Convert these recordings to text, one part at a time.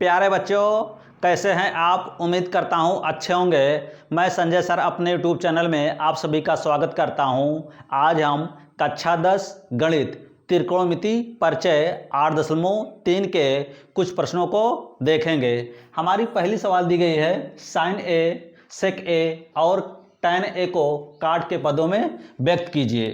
प्यारे बच्चों, कैसे हैं आप? उम्मीद करता हूं अच्छे होंगे। मैं संजय सर अपने यूट्यूब चैनल में आप सभी का स्वागत करता हूं। आज हम कक्षा 10 गणित त्रिकोणमिति परिचय 8.3 के कुछ प्रश्नों को देखेंगे। हमारी पहली सवाल दी गई है साइन ए, सेक ए और टैन ए को काट के पदों में व्यक्त कीजिए।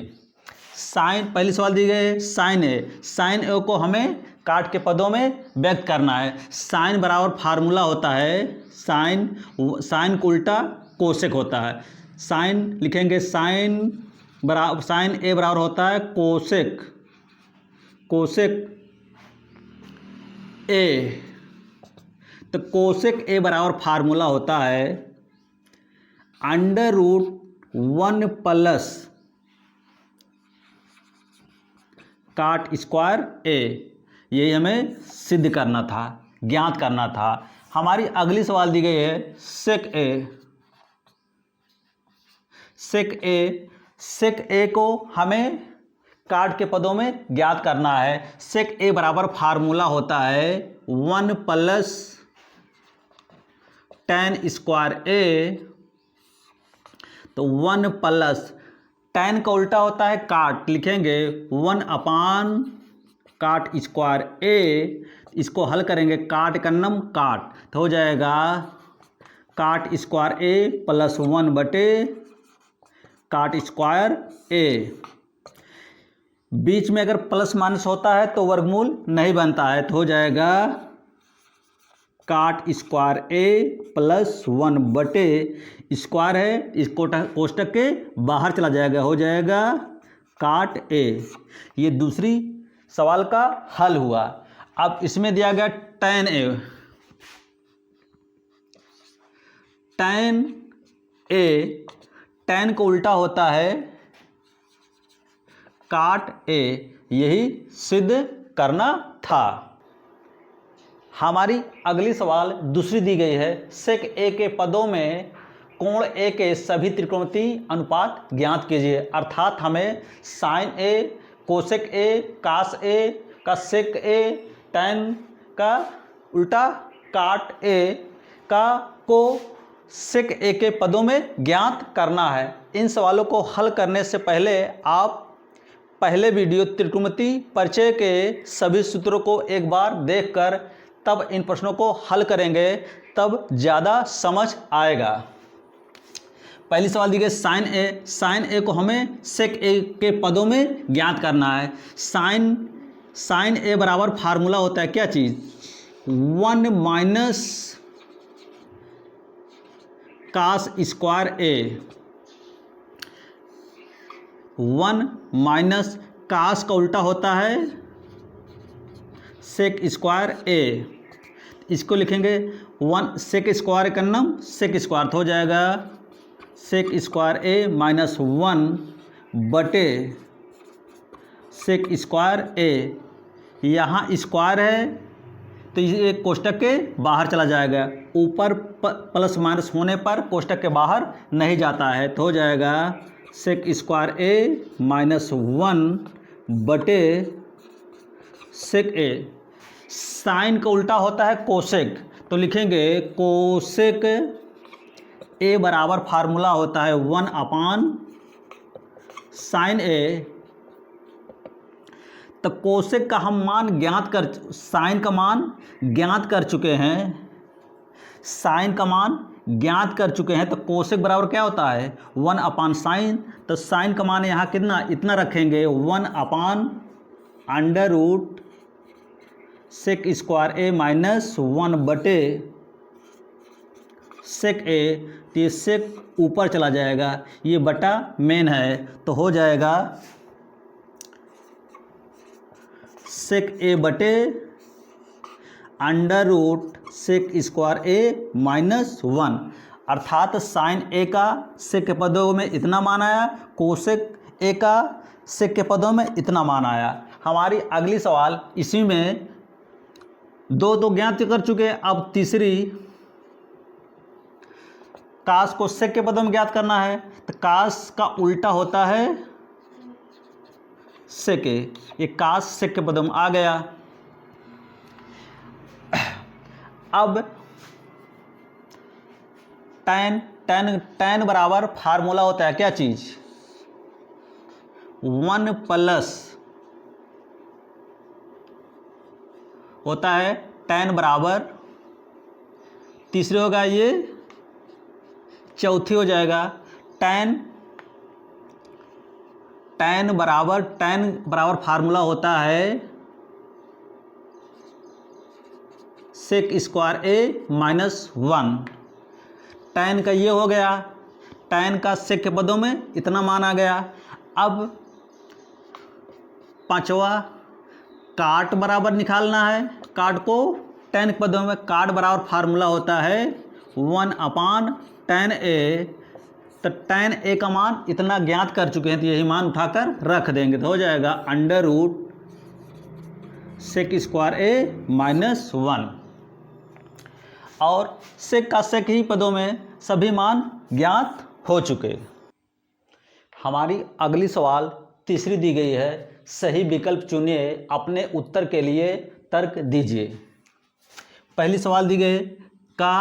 पहली सवाल दी गई है साइन ए को हमें काट के पदों में व्यक्त करना है। साइन बराबर फार्मूला होता है, साइन को उल्टा कोसेक होता है। साइन लिखेंगे, साइन ए बराबर होता है कोसेक ए। तो कोसेक ए बराबर फार्मूला होता है √1 प्लस काट स्क्वायर ए। यही हमें सिद्ध करना था, ज्ञात करना था। हमारी अगली सवाल दी गई है सेक ए को हमें काट के पदों में ज्ञात करना है। सेक ए बराबर फार्मूला होता है 1 प्लस टैन स्क्वायर ए। तो 1 प्लस टैन का उल्टा होता है काट, लिखेंगे 1 अपान काट स्क्वायर ए। इसको हल करेंगे, काट कन्नम काट, तो हो जाएगा काट स्क्वायर ए प्लस 1 बटे काट स्क्वायर ए। बीच में अगर प्लस माइनस होता है तो वर्गमूल नहीं बनता है, तो हो जाएगा काट स्क्वायर ए प्लस 1 बटे स्क्वायर है, इसको कोष्टक के बाहर चला जाएगा, हो जाएगा काट ए। ये दूसरी सवाल का हल हुआ। अब इसमें दिया गया टैन ए, टैन को उल्टा होता है काट ए। यही सिद्ध करना था। हमारी अगली सवाल दूसरी दी गई है सेक ए के पदों में कोण ए के सभी त्रिकोणमितीय अनुपात ज्ञात कीजिए। अर्थात हमें साइन ए, कोसेक ए, कास ए का सेक ए, टैन का उल्टा काट ए का को सेक ए के पदों में ज्ञात करना है। इन सवालों को हल करने से पहले आप पहले वीडियो त्रिकोणमितीय परिचय के सभी सूत्रों को एक बार देखकर तब इन प्रश्नों को हल करेंगे, तब ज़्यादा समझ आएगा। पहली सवाल दी गई साइन ए को हमें सेक ए के पदों में ज्ञात करना है। साइन ए बराबर फार्मूला होता है क्या चीज़? 1 माइनस कास स्क्वायर ए। 1 माइनस कास का उल्टा होता है सेक स्क्वायर ए। इसको लिखेंगे 1 सेक स्क्वायर का नाम सेक स्क्वायर, तो हो जाएगा सेक स्क्वायर ए माइनस 1 बटे सेक स्क्वायर ए। यहाँ स्क्वायर है तो ये कोष्टक के बाहर चला जाएगा, ऊपर प्लस माइनस होने पर कोष्टक के बाहर नहीं जाता है, तो हो जाएगा सेक स्क्वायर ए माइनस 1 बटे सेक ए। साइन का उल्टा होता है कोसेक, तो लिखेंगे कोसेक ए बराबर फार्मूला होता है 1 अपान साइन ए। तो कोसेक का हम मान साइन का मान ज्ञात कर चुके हैं। साइन का मान ज्ञात कर चुके हैं, तो कोसेक बराबर क्या होता है 1 अपान साइन। तो साइन का मान यहाँ कितना, इतना रखेंगे 1 upon under root sec square A minus 1 बटे सेक ए। तो ये सेक ऊपर चला जाएगा, ये बटा मेन है, तो हो जाएगा सेक ए बटे under root sec square A minus 1। अर्थात साइन ए का सेक के पदों में इतना मान आया, कोसेक ए का सेक के पदों में इतना मान आया। हमारी अगली सवाल इसी में दो तो ज्ञात कर चुके, अब तीसरी कास को सेक के पदों में ज्ञात करना है। तो कास का उल्टा होता है सेक ए। ये कास सेक के पदों में आ गया। अब tan tan tan बराबर फार्मूला होता है क्या चीज़, 1 प्लस होता है tan बराबर, तीसरे होगा ये, चौथी हो जाएगा tan बराबर फार्मूला होता है sec square A minus 1। tan का ये हो गया, tan का सेक के पदों में इतना मान आ गया। अब पांचवा काट बराबर निकालना है, काट को tan के पदों में, काट बराबर फार्मूला होता है 1/tan a। तो tan a का मान इतना ज्ञात कर चुके हैं तो यही मान उठाकर रख देंगे तो हो जाएगा under root sec square A minus 1। और सेक का सेक ही पदों में सभी मान ज्ञात हो चुके। हमारी अगली सवाल तीसरी दी गई है, सही विकल्प चुनिए, अपने उत्तर के लिए तर्क दीजिए। पहली सवाल दी गई का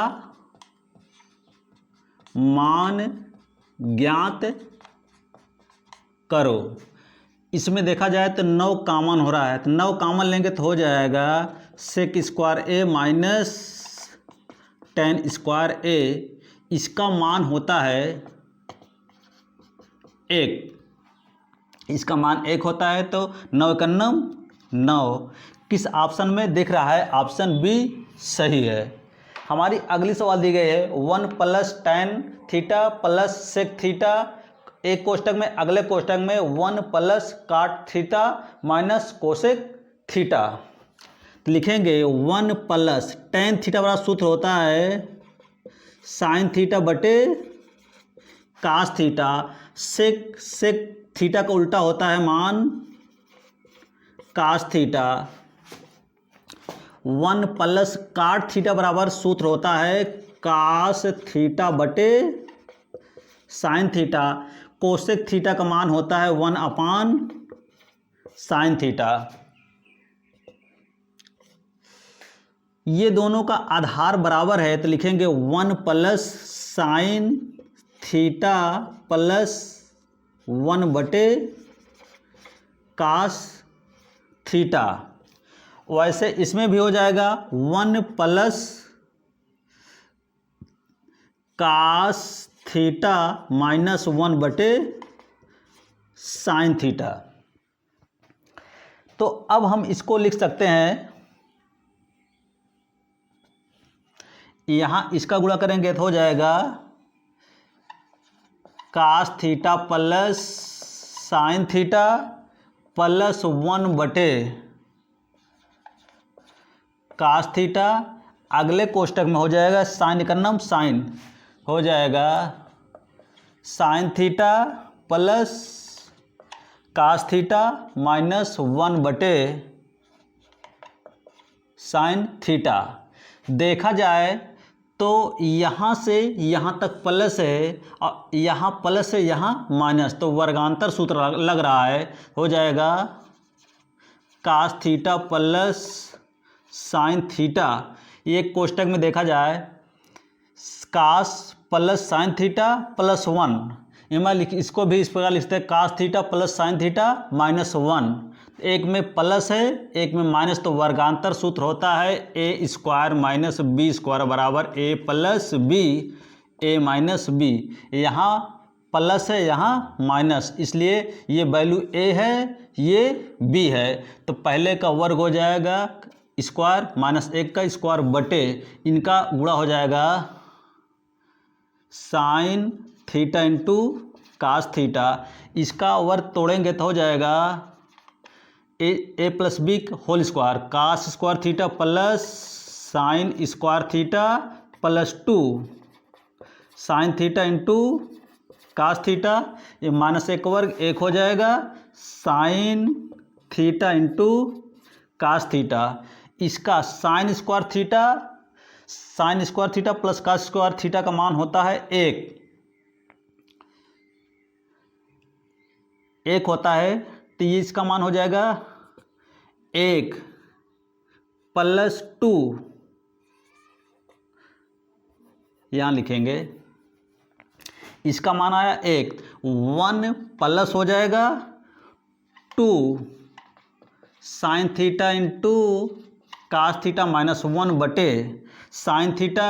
मान ज्ञात करो। इसमें देखा जाए तो 9 कॉमन हो रहा है, तो 9 कॉमन लेंगे तो हो जाएगा सेक square A minus tan square ए। इसका मान होता है 1, इसका मान 1 होता है तो 9 एकन्नम 9। किस ऑप्शन में दिख रहा है, ऑप्शन बी सही है। हमारी अगली सवाल दी गई है 1 plus tan theta plus sec theta, एक कोष्टक में, अगले कोष्टक में 1 प्लस काट थीटा माइनस कोसेक थीटा। तो लिखेंगे 1 प्लस tan थीटा बराबर सूत्र होता है साइन थीटा बटे कास थीटा, सेक थीटा का उल्टा होता है मान कास थीटा। 1 प्लस काट थीटा बराबर सूत्र होता है कास थीटा बटे साइन थीटा, कोसेक थीटा का मान होता है 1 साइन थीटा। ये दोनों का आधार बराबर है तो लिखेंगे 1 प्लस साइन थीटा प्लस 1 बटे कास थीटा। वैसे इसमें भी हो जाएगा 1 प्लस कास थीटा माइनस 1 बटे साइन थीटा। तो अब हम इसको लिख सकते हैं, यहां इसका गुणा करेंगे तो हो जाएगा cos theta plus sine theta plus 1 बटे कास थीटा। अगले कोष्टक में हो जाएगा साइन एकन्नम साइन, हो जाएगा sine theta plus cos theta minus 1 बटे साइन थीटा। देखा जाए तो यहाँ से यहाँ तक प्लस है और यहाँ प्लस है यहाँ माइनस, तो वर्गांतर सूत्र लग रहा है, हो जाएगा cos theta plus sine theta. एक कोष्टक में देखा जाए cos plus sine theta plus 1, इसको भी इस प्रकार लिखते हैं cos theta plus sine theta minus 1। एक में प्लस है एक में माइनस, तो वर्गांतर सूत्र होता है ए स्क्वायर माइनस बी स्क्वायर बराबर ए प्लस बी ए माइनस बी। यहाँ प्लस है यहाँ माइनस, इसलिए ये वैल्यू ए है ये बी है, तो पहले का वर्ग हो जाएगा स्क्वायर माइनस 1 का स्क्वायर बटे इनका गुणा हो जाएगा sine theta into cos theta. इसका वर्ग तोड़ेंगे तो हो जाएगा A plus B whole square, cos square theta plus sine square theta plus 2 sine theta into cos theta, ये माइनस 1 वर्ग 1 हो जाएगा sine theta into cos theta. इसका sine square theta plus cos square theta का मान होता है 1 होता है, तो ये इसका मान हो जाएगा 1 प्लस 2 यहाँ लिखेंगे, इसका मान आया 1, 1 प्लस हो जाएगा 2 sine theta into cos theta minus 1 बटे sine theta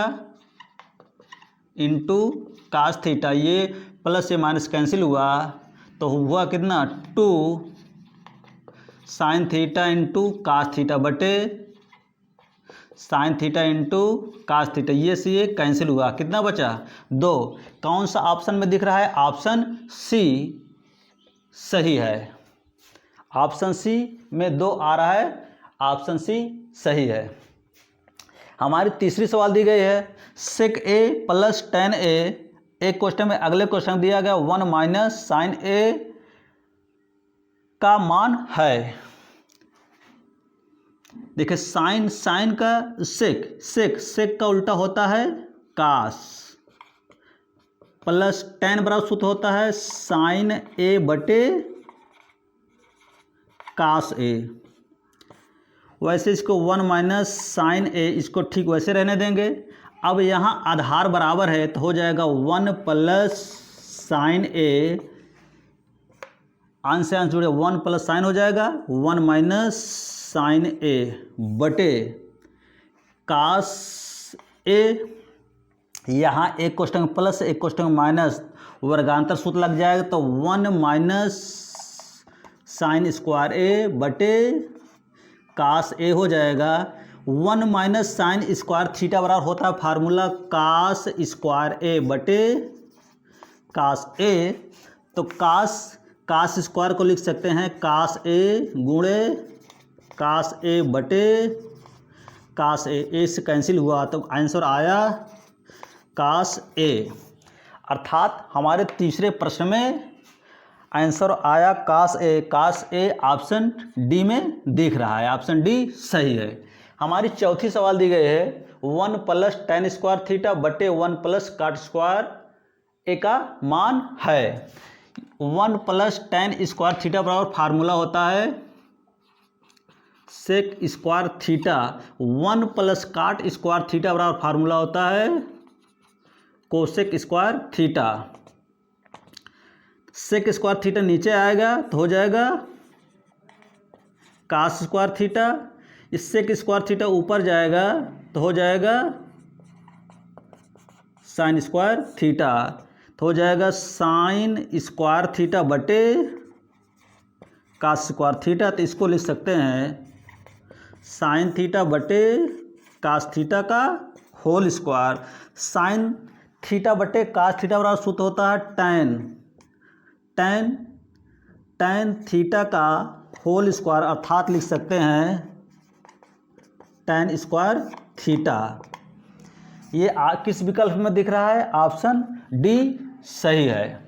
into cos theta, ये प्लस से माइनस कैंसिल हुआ तो हुआ कितना 2 sine theta into cos theta बटे sine theta into cos theta, ये से ये कैंसिल हुआ, कितना बचा 2। कौन सा ऑप्शन में दिख रहा है? ऑप्शन सी सही है। ऑप्शन सी में 2 आ रहा है, ऑप्शन सी सही है। हमारी तीसरी सवाल दी गई है सेक ए प्लस टेन ए, एक क्वेश्चन में अगले क्वेश्चन दिया गया 1 माइनस साइन ए का मान है। देखिए साइन का सेक का उल्टा होता है कास, प्लस टेन बराबर सूत्र होता है साइन ए बटे कास ए। वैसे इसको 1 माइनस साइन ए, इसको ठीक वैसे रहने देंगे। अब यहाँ आधार बराबर है तो हो जाएगा 1 प्लस साइन ए, आंसर आंसर जुड़े 1 प्लस साइन हो जाएगा 1 माइनस साइन ए बटे कास ए। यहाँ एक क्वेश्चन प्लस एक क्वेश्चन माइनस, वर्गांतर सूत्र लग जाएगा तो 1 माइनस साइन स्क्वायर ए बटे कास ए हो जाएगा। 1 माइनस साइन स्क्वायर थीटा बराबर होता है फार्मूला कास स्क्वायर ए बटे कास ए। तो कास स्क्वायर को लिख सकते हैं कास ए गुणे कास ए बटे कास ए से कैंसिल हुआ तो आंसर आया कास ए। अर्थात हमारे तीसरे प्रश्न में आंसर आया कास ए ऑप्शन डी में दिख रहा है, ऑप्शन डी सही है। हमारी चौथी सवाल दी गई है 1 प्लस टेन स्क्वायर थीटा बटे 1 प्लस काट स्क्वायर ए का मान है। 1 प्लस टेन स्क्वायर थीटा बराबर फार्मूला होता है sec square theta, 1 plus cot square theta बराबर फार्मूला होता है cosec square theta. Sec square theta नीचे आएगा तो हो जाएगा कास स्क्वायर थीटा, इस सेक स्क्वायर थीटा ऊपर जाएगा तो हो जाएगा साइन स्क्वायर थीटा, तो हो जाएगा साइन स्क्वायर थीटा बटे कास स्क्वायर थीटा। तो इसको लिख सकते हैं साइन थीटा बटे कास थीटा का होल स्क्वायर। साइन थीटा बटे कास थीटा बराबर सूत्र होता है टेन थीटा का होल स्क्वायर, अर्थात लिख सकते हैं टेन स्क्वायर थीटा। ये किस विकल्प में दिख रहा है? ऑप्शन डी सही है।